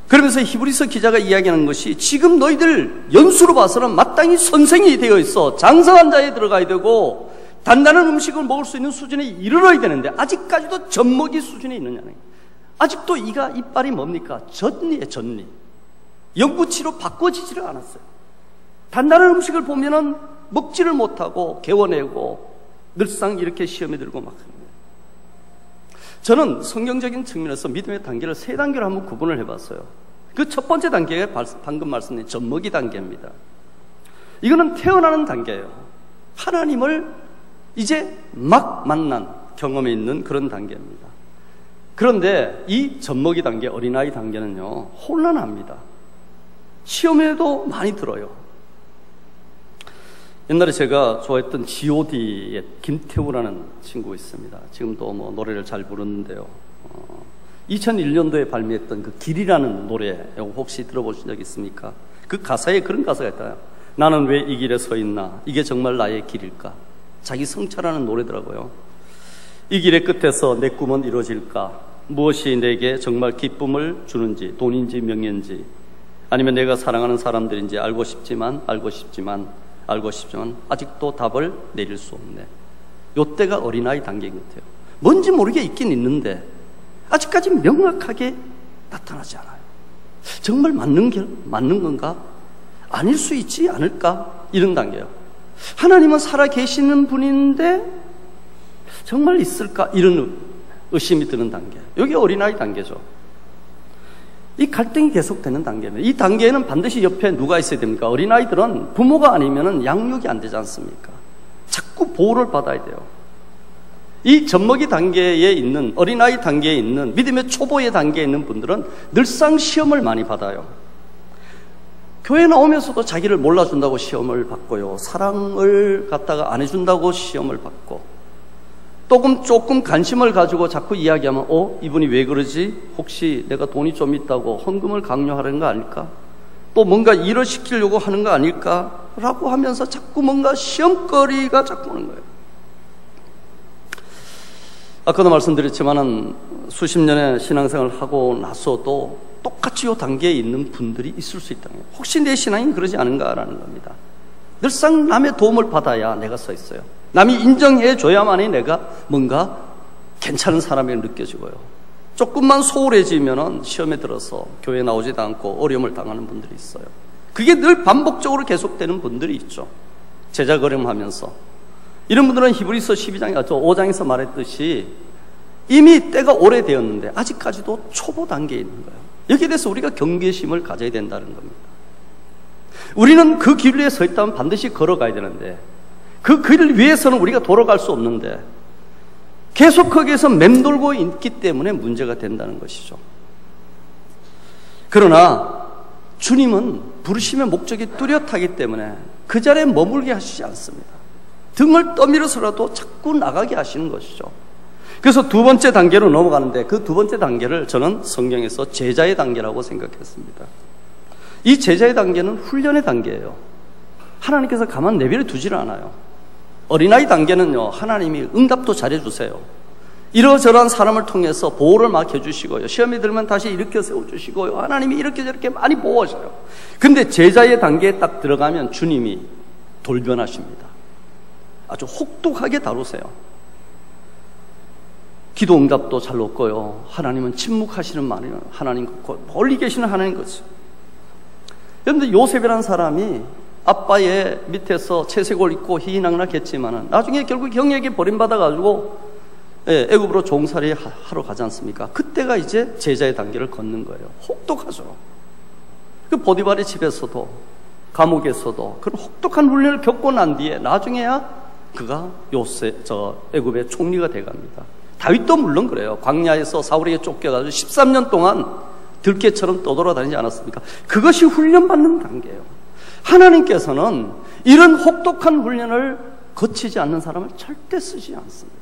A: 그러면서 히브리서 기자가 이야기하는 것이, 지금 너희들 연수로 봐서는 마땅히 선생이 되어 있어 장성한 자에 들어가야 되고 단단한 음식을 먹을 수 있는 수준에 이르러야 되는데 아직까지도 젖먹이 수준에 있느냐는, 아직도 이빨이 뭡니까? 젖니에 젖니. 영구치로 바꿔지지를 않았어요. 단단한 음식을 보면은 먹지를 못하고 개워내고 늘상 이렇게 시험에 들고 막 합니다. 저는 성경적인 측면에서 믿음의 단계를 3단계로 한번 구분을 해봤어요. 그 첫 번째 단계가 방금 말씀드린 젖먹이 단계입니다. 이거는 태어나는 단계예요. 하나님을 이제 막 만난 경험이 있는 그런 단계입니다. 그런데 이 젖먹이 단계, 어린아이 단계는요, 혼란합니다. 시험에도 많이 들어요. 옛날에 제가 좋아했던 G.O.D의 김태우라는 친구가 있습니다. 지금도 뭐 노래를 잘 부르는데요. 2001년도에 발매했던 그 길이라는 노래, 혹시 들어보신 적 있습니까? 그 가사에 그런 가사가 있다. 나는 왜 이 길에 서 있나? 이게 정말 나의 길일까? 자기 성찰하는 노래더라고요. 이 길의 끝에서 내 꿈은 이루어질까? 무엇이 내게 정말 기쁨을 주는지, 돈인지 명예인지, 아니면 내가 사랑하는 사람들인지 알고 싶지만 아직도 답을 내릴 수 없네. 요때가 어린아이 단계인 것 같아요. 뭔지 모르게 있긴 있는데 아직까지 명확하게 나타나지 않아요. 정말 맞는 건가? 아닐 수 있지 않을까? 이런 단계예요. 하나님은 살아계시는 분인데 정말 있을까? 이런 의심이 드는 단계. 여기 어린아이 단계죠. 이 갈등이 계속되는 단계입니다. 이 단계에는 반드시 옆에 누가 있어야 됩니까? 어린아이들은 부모가 아니면 양육이 안 되지 않습니까? 자꾸 보호를 받아야 돼요. 이 젖먹이 단계에 있는, 어린아이 단계에 있는, 믿음의 초보의 단계에 있는 분들은 늘상 시험을 많이 받아요. 교회 나오면서도 자기를 몰라준다고 시험을 받고요, 사랑을 갖다가 안 해준다고 시험을 받고, 조금 관심을 가지고 자꾸 이야기하면 이분이 왜 그러지? 혹시 내가 돈이 좀 있다고 헌금을 강요하는 거 아닐까? 또 뭔가 일을 시키려고 하는 거 아닐까? 라고 하면서 자꾸 뭔가 시험거리가 자꾸 오는 거예요. 아까도 말씀드렸지만은 수십 년의 신앙생활을 하고 나서도 똑같이 이 단계에 있는 분들이 있을 수 있다는 거예요. 혹시 내 신앙이 그러지 않은가라는 겁니다. 늘상 남의 도움을 받아야 내가 서 있어요. 남이 인정해 줘야만이 내가 뭔가 괜찮은 사람이 느껴지고요. 조금만 소홀해지면은 시험에 들어서 교회 나오지도 않고 어려움을 당하는 분들이 있어요. 그게 늘 반복적으로 계속되는 분들이 있죠. 제자 걸음하면서. 이런 분들은 히브리서 5장에서 말했듯이 이미 때가 오래되었는데 아직까지도 초보 단계에 있는 거예요. 여기에 대해서 우리가 경계심을 가져야 된다는 겁니다. 우리는 그 길 위에 서 있다면 반드시 걸어가야 되는데 그 길 위에서는 우리가 돌아갈 수 없는데 계속 거기에서 맴돌고 있기 때문에 문제가 된다는 것이죠. 그러나 주님은 부르심의 목적이 뚜렷하기 때문에 그 자리에 머물게 하시지 않습니다. 등을 떠밀어서라도 자꾸 나가게 하시는 것이죠. 그래서 두 번째 단계로 넘어가는데 그 두 번째 단계를 저는 성경에서 제자의 단계라고 생각했습니다. 이 제자의 단계는 훈련의 단계예요. 하나님께서 가만 내버려 두지를 않아요. 어린아이 단계는요, 하나님이 응답도 잘해주세요. 이러저러한 사람을 통해서 보호를 막 해주시고요. 시험이 들면 다시 일으켜 세워주시고요. 하나님이 이렇게 저렇게 많이 보호하셔요. 근데 제자의 단계에 딱 들어가면 주님이 돌변하십니다. 아주 혹독하게 다루세요. 기도 응답도 잘 없고요. 하나님은 침묵하시는 하나님, 멀리 계시는 하나님 거죠. 그런데 요셉이라는 사람이 아빠의 밑에서 채색옷을 입고 희희낙낙했지만은 나중에 결국 형에게 버림받아가지고 애굽으로 종살이 하러 가지 않습니까? 그때가 이제 제자의 단계를 걷는 거예요. 혹독하죠. 그 보디발의 집에서도 감옥에서도 그런 혹독한 훈련을 겪고 난 뒤에 나중에야 그가 애굽의 총리가 돼갑니다. 다윗도 물론 그래요. 광야에서 사울에게 쫓겨가지고 13년 동안 들개처럼 떠돌아다니지 않았습니까? 그것이 훈련받는 단계예요. 하나님께서는 이런 혹독한 훈련을 거치지 않는 사람을 절대 쓰지 않습니다.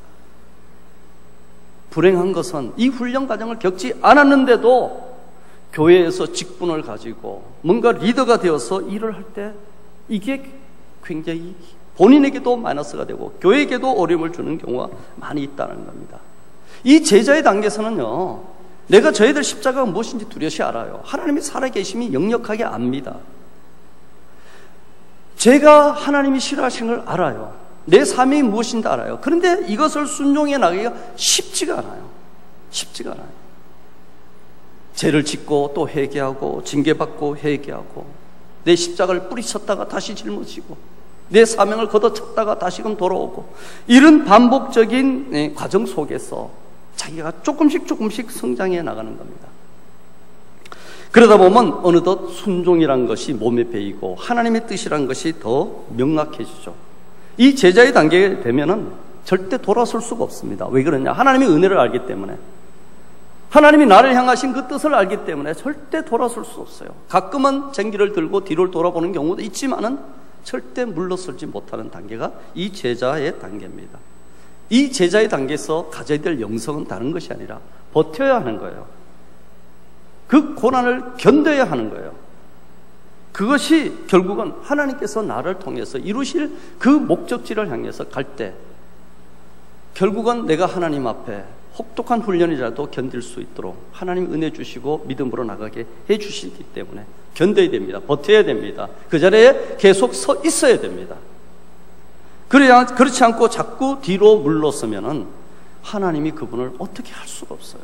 A: 불행한 것은 이 훈련 과정을 겪지 않았는데도 교회에서 직분을 가지고 뭔가 리더가 되어서 일을 할 때 이게 굉장히 본인에게도 마이너스가 되고 교회에게도 어려움을 주는 경우가 많이 있다는 겁니다. 이 제자의 단계에서는요, 내가 저희들 십자가가 무엇인지 뚜렷이 알아요. 하나님이 살아계심이 역력하게 압니다. 제가 하나님이 싫어하시는 걸 알아요. 내 삶이 무엇인지 알아요. 그런데 이것을 순종해 나가기가 쉽지가 않아요. 쉽지가 않아요. 죄를 짓고 또 회개하고 징계받고 회개하고 내 십자가를 뿌리쳤다가 다시 짊어지고 내 사명을 걷어찼다가 다시금 돌아오고 이런 반복적인 과정 속에서 자기가 조금씩 성장해 나가는 겁니다. 그러다 보면 어느덧 순종이란 것이 몸에 배이고 하나님의 뜻이란 것이 더 명확해지죠. 이 제자의 단계에 되면은 절대 돌아설 수가 없습니다. 왜 그러냐? 하나님의 은혜를 알기 때문에, 하나님이 나를 향하신 그 뜻을 알기 때문에 절대 돌아설 수 없어요. 가끔은 쟁기를 들고 뒤를 돌아보는 경우도 있지만은 절대 물러설지 못하는 단계가 이 제자의 단계입니다. 이 제자의 단계에서 가져야 될 영성은 다른 것이 아니라 버텨야 하는 거예요. 그 고난을 견뎌야 하는 거예요. 그것이 결국은 하나님께서 나를 통해서 이루실 그 목적지를 향해서 갈 때 결국은 내가 하나님 앞에 혹독한 훈련이라도 견딜 수 있도록 하나님 은혜 주시고 믿음으로 나가게 해 주시기 때문에 견뎌야 됩니다. 버텨야 됩니다. 그 자리에 계속 서 있어야 됩니다. 그렇지 않고 자꾸 뒤로 물러서면은 하나님이 그분을 어떻게 할 수가 없어요.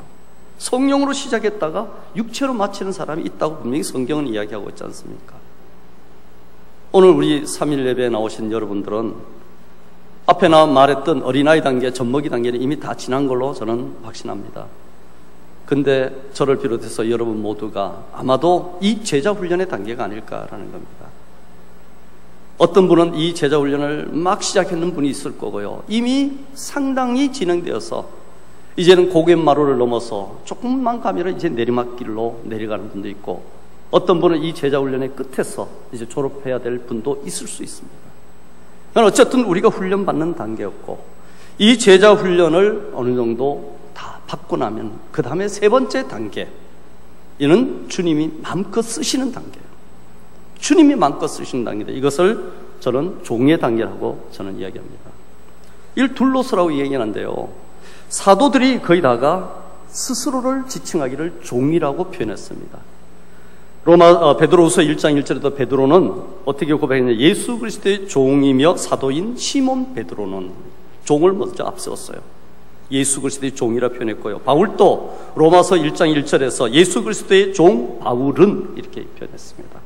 A: 성령으로 시작했다가 육체로 마치는 사람이 있다고 분명히 성경은 이야기하고 있지 않습니까? 오늘 우리 3일 예배에 나오신 여러분들은 앞에 말했던 어린아이 단계, 젖먹이 단계는 이미 다 지난 걸로 저는 확신합니다. 근데 저를 비롯해서 여러분 모두가 아마도 이 제자 훈련의 단계가 아닐까라는 겁니다. 어떤 분은 이 제자 훈련을 막 시작했는 분이 있을 거고요. 이미 상당히 진행되어서 이제는 고갯마루를 넘어서 조금만 가면 이제 내리막길로 내려가는 분도 있고, 어떤 분은 이 제자 훈련의 끝에서 이제 졸업해야 될 분도 있을 수 있습니다. 어쨌든 우리가 훈련받는 단계였고, 이 제자 훈련을 어느 정도 다 받고 나면 그 다음에 세 번째 단계, 이는 주님이 마음껏 쓰시는 단계예요. 주님이 마음껏 쓰시는 단계인데 이것을 저는 종의 단계라고 저는 이야기합니다. 이를 둘러서라고 얘기하는데요. 사도들이 거의 다가 스스로를 지칭하기를 종이라고 표현했습니다. 베드로후서 1장 1절에도 베드로는 어떻게 고백했냐? 예수 그리스도의 종이며 사도인 시몬 베드로는 종을 먼저 앞세웠어요. 예수 그리스도의 종이라 표현했고요. 바울도 로마서 1장 1절에서 예수 그리스도의 종 바울은 이렇게 표현했습니다.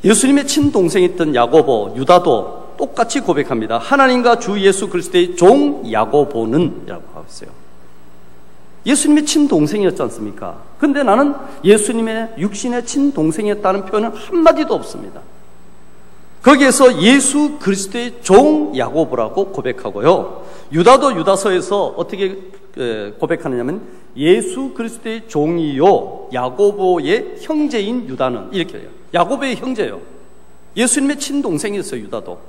A: 예수님의 친동생이었던 야고보, 유다도 똑같이 고백합니다. 하나님과 주 예수 그리스도의 종 야고보는 이라고 하고 있어요. 예수님의 친동생이었지 않습니까? 근데 나는 예수님의 육신의 친동생이었다는 표현은 한마디도 없습니다. 거기에서 예수 그리스도의 종 야고보라고 고백하고요. 유다도 유다서에서 어떻게 고백하느냐면 예수 그리스도의 종이요 야고보의 형제인 유다는 이렇게 해요. 야고보의 형제예요. 예수님의 친동생이었어요. 유다도.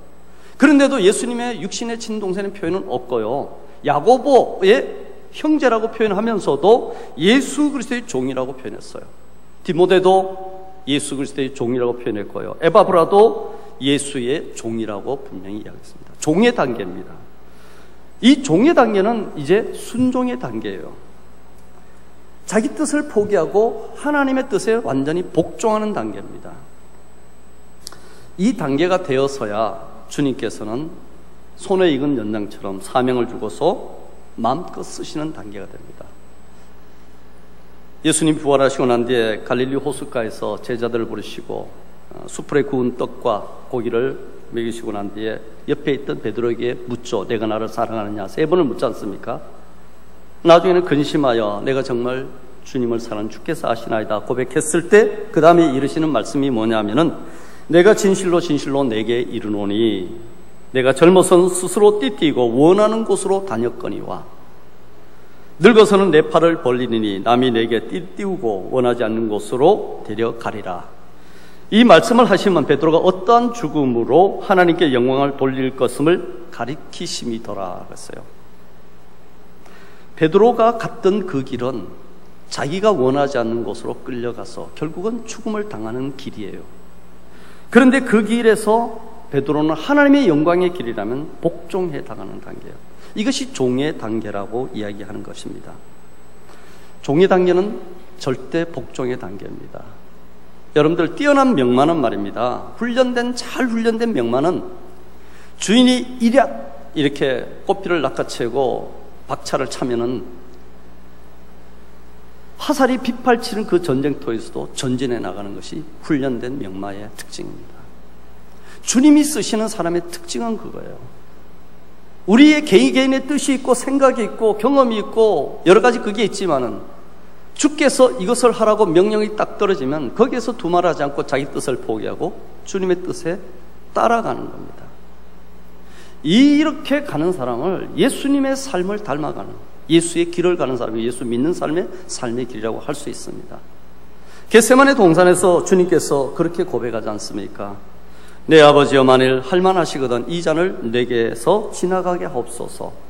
A: 그런데도 예수님의 육신의 친동생의 표현은 없고요. 야고보의 형제라고 표현하면서도 예수 그리스도의 종이라고 표현했어요. 디모데도 예수 그리스도의 종이라고 표현했고요. 에바브라도 예수의 종이라고 분명히 이야기했습니다. 종의 단계입니다. 이 종의 단계는 이제 순종의 단계예요. 자기 뜻을 포기하고 하나님의 뜻에 완전히 복종하는 단계입니다. 이 단계가 되어서야 주님께서는 손에 익은 연장처럼 사명을 주고서 마음껏 쓰시는 단계가 됩니다. 예수님 부활하시고 난 뒤에 갈릴리 호숫가에서 제자들을 부르시고 수풀에 구운 떡과 고기를 먹이시고 난 뒤에 옆에 있던 베드로에게 묻죠. 내가 나를 사랑하느냐? 3번을 묻지 않습니까? 나중에는 근심하여 내가 정말 주님을 사랑하는 주께서 아시나이다 고백했을 때 그 다음에 이르시는 말씀이 뭐냐면은 내가 진실로 진실로 내게 이르노니 내가 젊어서는 스스로 띠띠고 원하는 곳으로 다녔거니와 늙어서는 내 팔을 벌리니 남이 내게 띠띠우고 원하지 않는 곳으로 데려가리라. 이 말씀을 하시면 베드로가 어떠한 죽음으로 하나님께 영광을 돌릴 것임을 가리키심이더라 그랬어요. 베드로가 갔던 그 길은 자기가 원하지 않는 곳으로 끌려가서 결국은 죽음을 당하는 길이에요. 그런데 그 길에서 베드로는 하나님의 영광의 길이라면 복종해 당하는 단계예요. 이것이 종의 단계라고 이야기하는 것입니다. 종의 단계는 절대 복종의 단계입니다. 여러분들 뛰어난 명만은 말입니다. 잘 훈련된 명만은 주인이 이렇게 꽃피를 낚아채고 박차를 차면은 화살이 빗발치는 그 전쟁터에서도 전진해 나가는 것이 훈련된 명마의 특징입니다. 주님이 쓰시는 사람의 특징은 그거예요. 우리의 개인의 뜻이 있고 생각이 있고 경험이 있고 여러 가지 그게 있지만은 주께서 이것을 하라고 명령이 딱 떨어지면 거기에서 두말하지 않고 자기 뜻을 포기하고 주님의 뜻에 따라가는 겁니다. 이렇게 가는 사람을 예수님의 삶을 닮아가는, 예수의 길을 가는 사람이 예수 믿는 삶의 길이라고 할 수 있습니다. 겟세마네 동산에서 주님께서 그렇게 고백하지 않습니까? 내 아버지여 만일 할만하시거든 이 잔을 내게서 지나가게 하옵소서.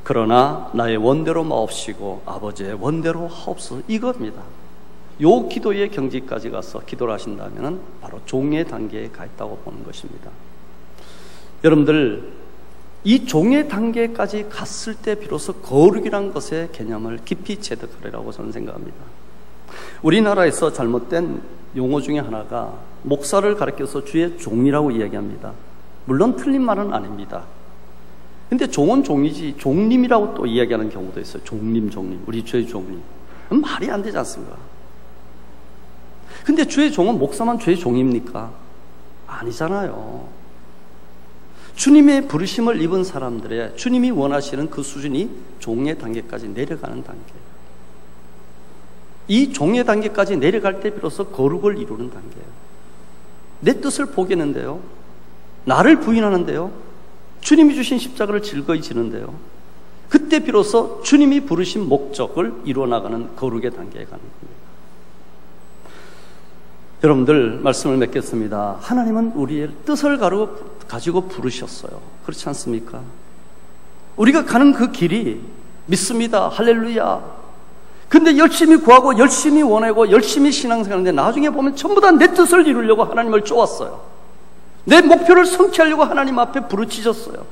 A: 그러나 나의 원대로 마옵시고 아버지의 원대로 하옵소서. 이겁니다. 요 기도의 경지까지 가서 기도를 하신다면 바로 종의 단계에 가 있다고 보는 것입니다. 여러분들 이 종의 단계까지 갔을 때 비로소 거룩이란 것의 개념을 깊이 체득하리라고 저는 생각합니다. 우리나라에서 잘못된 용어 중에 하나가 목사를 가리켜서 주의 종이라고 이야기합니다. 물론 틀린 말은 아닙니다. 근데 종은 종이지 종님이라고 또 이야기하는 경우도 있어요. 종님, 우리 주의 종님. 말이 안 되지 않습니까? 근데 주의 종은 목사만 주의 종입니까? 아니잖아요. 주님의 부르심을 입은 사람들의 주님이 원하시는 그 수준이 종의 단계까지 내려가는 단계예요. 이 종의 단계까지 내려갈 때 비로소 거룩을 이루는 단계예요. 내 뜻을 포기했는데요, 나를 부인하는데요, 주님이 주신 십자가를 즐거이 지는데요, 그때 비로소 주님이 부르신 목적을 이루어나가는 거룩의 단계에 가는 겁니다. 여러분들 말씀을 맺겠습니다. 하나님은 우리의 뜻을 가지고 부르셨어요. 그렇지 않습니까? 우리가 가는 그 길이 믿습니다. 할렐루야. 근데 열심히 구하고 열심히 원하고 열심히 신앙생활하는데 나중에 보면 전부 다 내 뜻을 이루려고 하나님을 쫓았어요. 내 목표를 성취하려고 하나님 앞에 부르짖었어요.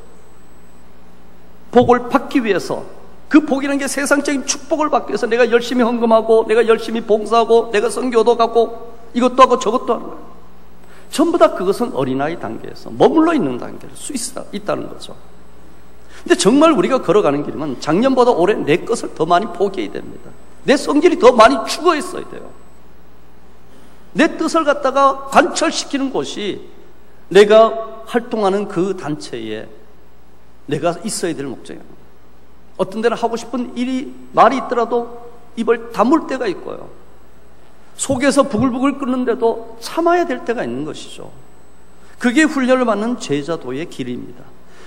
A: 복을 받기 위해서, 그 복이라는 게 세상적인 축복을 받기 위해서 내가 열심히 헌금하고 내가 열심히 봉사하고 내가 선교도 가고 이것도 하고 저것도 하는 거예요. 전부 다 그것은 어린아이 단계에서 머물러 있는 단계일 수 있다는 거죠. 근데 정말 우리가 걸어가는 길이면 작년보다 올해 내 것을 더 많이 포기해야 됩니다. 내 성질이 더 많이 죽어 있어야 돼요. 내 뜻을 갖다가 관철시키는 곳이 내가 활동하는 그 단체에 내가 있어야 될 목적이에요. 어떤 데는 하고 싶은 말이 있더라도 입을 다물 때가 있고요. 속에서 부글부글 끓는데도 참아야 될 때가 있는 것이죠. 그게 훈련을 받는 제자도의 길입니다.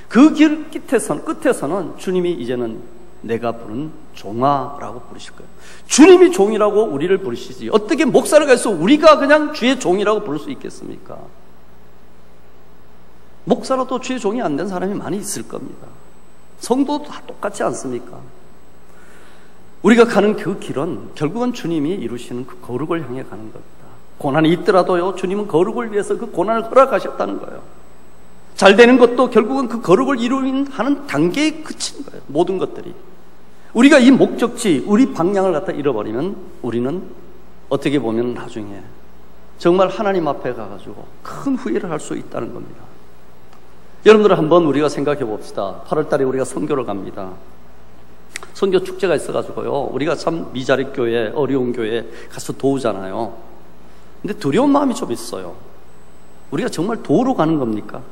A: 그 길 끝에서는 주님이 이제는 내가 부른 종아라고 부르실 거예요. 주님이 종이라고 우리를 부르시지 어떻게 목사를 가서 우리가 그냥 주의 종이라고 부를 수 있겠습니까? 목사라도 주의 종이 안 된 사람이 많이 있을 겁니다. 성도도 다 똑같지 않습니까? 우리가 가는 그 길은 결국은 주님이 이루시는 그 거룩을 향해 가는 겁니다. 고난이 있더라도요, 주님은 거룩을 위해서 그 고난을 허락하셨다는 거예요. 잘 되는 것도 결국은 그 거룩을 이루는 하는 단계에 그친 거예요. 모든 것들이. 우리가 이 목적지, 우리 방향을 갖다 잃어버리면 우리는 어떻게 보면 나중에 정말 하나님 앞에 가가지고 큰 후회를 할 수 있다는 겁니다. 여러분들 한번 우리가 생각해 봅시다. 8월 달에 우리가 선교를 갑니다. 선교 축제가 있어가지고요, 우리가 참 미자립 교회, 어려운 교회 가서 도우잖아요. 근데 두려운 마음이 좀 있어요. 우리가 정말 도우러 가는 겁니까?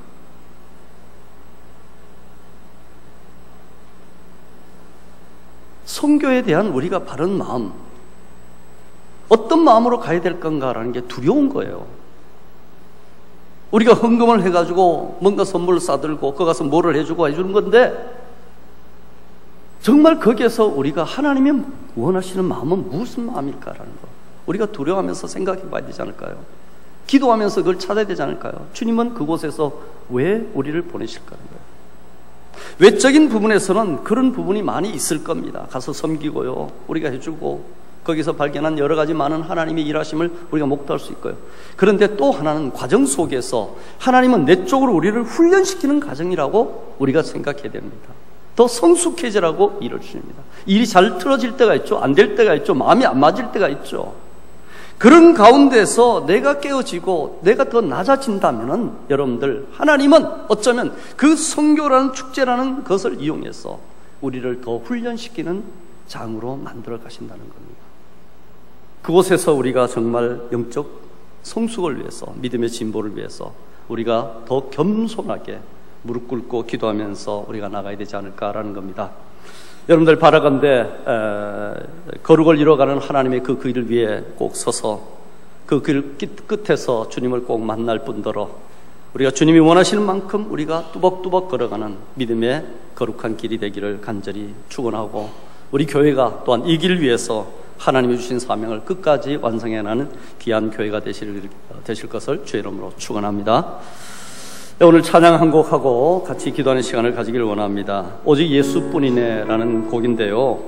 A: 선교에 대한 우리가 바른 마음, 어떤 마음으로 가야 될 건가라는 게 두려운 거예요. 우리가 헌금을 해가지고 뭔가 선물을 싸들고 거기 가서 뭐를 해주고 해주는 건데, 정말 거기에서 우리가 하나님이 원하시는 마음은 무슨 마음일까라는 거 우리가 두려워하면서 생각해 봐야 되지 않을까요? 기도하면서 그걸 찾아야 되지 않을까요? 주님은 그곳에서 왜 우리를 보내실까는 거예요. 외적인 부분에서는 그런 부분이 많이 있을 겁니다. 가서 섬기고요, 우리가 해주고 거기서 발견한 여러 가지 많은 하나님의 일하심을 우리가 목도할 수 있고요. 그런데 또 하나는 과정 속에서 하나님은 내 쪽으로 우리를 훈련시키는 과정이라고 우리가 생각해야 됩니다. 더 성숙해지라고 일을 주십니다. 일이 잘 틀어질 때가 있죠. 안 될 때가 있죠. 마음이 안 맞을 때가 있죠. 그런 가운데서 내가 깨어지고 내가 더 낮아진다면은 여러분들, 하나님은 어쩌면 그 선교라는 축제라는 것을 이용해서 우리를 더 훈련시키는 장으로 만들어 가신다는 겁니다. 그곳에서 우리가 정말 영적 성숙을 위해서, 믿음의 진보를 위해서 우리가 더 겸손하게 무릎 꿇고 기도하면서 우리가 나가야 되지 않을까라는 겁니다. 여러분들 바라건대 거룩을 이뤄가는 하나님의 그 길을 위해 꼭 서서 그 길 끝에서 주님을 꼭 만날 뿐더러 우리가 주님이 원하시는 만큼 우리가 뚜벅뚜벅 걸어가는 믿음의 거룩한 길이 되기를 간절히 축원하고, 우리 교회가 또한 이 길을 위해서 하나님이 주신 사명을 끝까지 완성해나가는 귀한 교회가 되실 것을 주의 이름으로 축원합니다. 오늘 찬양 한 곡하고 같이 기도하는 시간을 가지기를 원합니다. 오직 예수뿐이네 라는 곡인데요,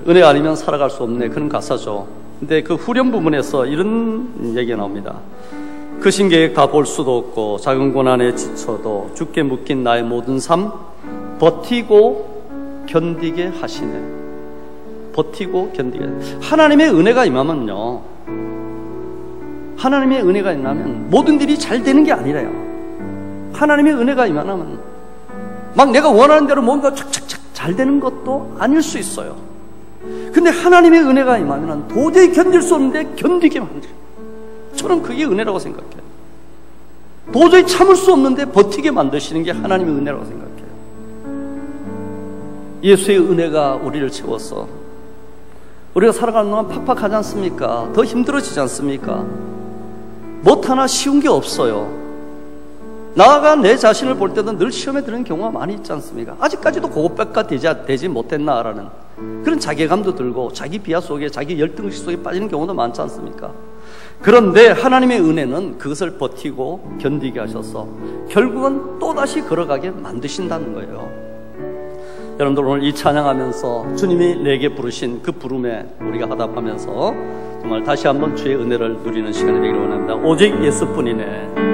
A: 은혜 아니면 살아갈 수 없네, 그런 가사죠. 근데 그 후렴 부분에서 이런 얘기가 나옵니다. 그 신계획 다 볼 수도 없고 작은 고난에 지쳐도 주께 묶인 나의 모든 삶 버티고 견디게 하시네. 버티고 견디게. 하나님의 은혜가 임하면요, 하나님의 은혜가 임하면 모든 일이 잘 되는 게 아니래요. 하나님의 은혜가 임하면 막 내가 원하는 대로 뭔가 착착착 잘 되는 것도 아닐 수 있어요. 근데 하나님의 은혜가 임하면 도저히 견딜 수 없는데 견디게 만들어요. 저는 그게 은혜라고 생각해요. 도저히 참을 수 없는데 버티게 만드시는 게 하나님의 은혜라고 생각해요. 예수의 은혜가 우리를 채워서 우리가 살아가는 동안 팍팍하지 않습니까? 더 힘들어지지 않습니까? 못 하나 쉬운 게 없어요. 나가 내 자신을 볼 때도 늘 시험에 드는 경우가 많이 있지 않습니까? 아직까지도 그것밖에 되지 못했나라는 그런 자괴감도 들고 자기 비하 속에, 자기 열등의식 속에 빠지는 경우도 많지 않습니까? 그런데 하나님의 은혜는 그것을 버티고 견디게 하셔서 결국은 또다시 걸어가게 만드신다는 거예요. 여러분들 오늘 이 찬양하면서 주님이 내게 부르신 그 부름에 우리가 화답하면서 정말 다시 한번 주의 은혜를 누리는 시간이 되기를 원합니다. 오직 예수뿐이네.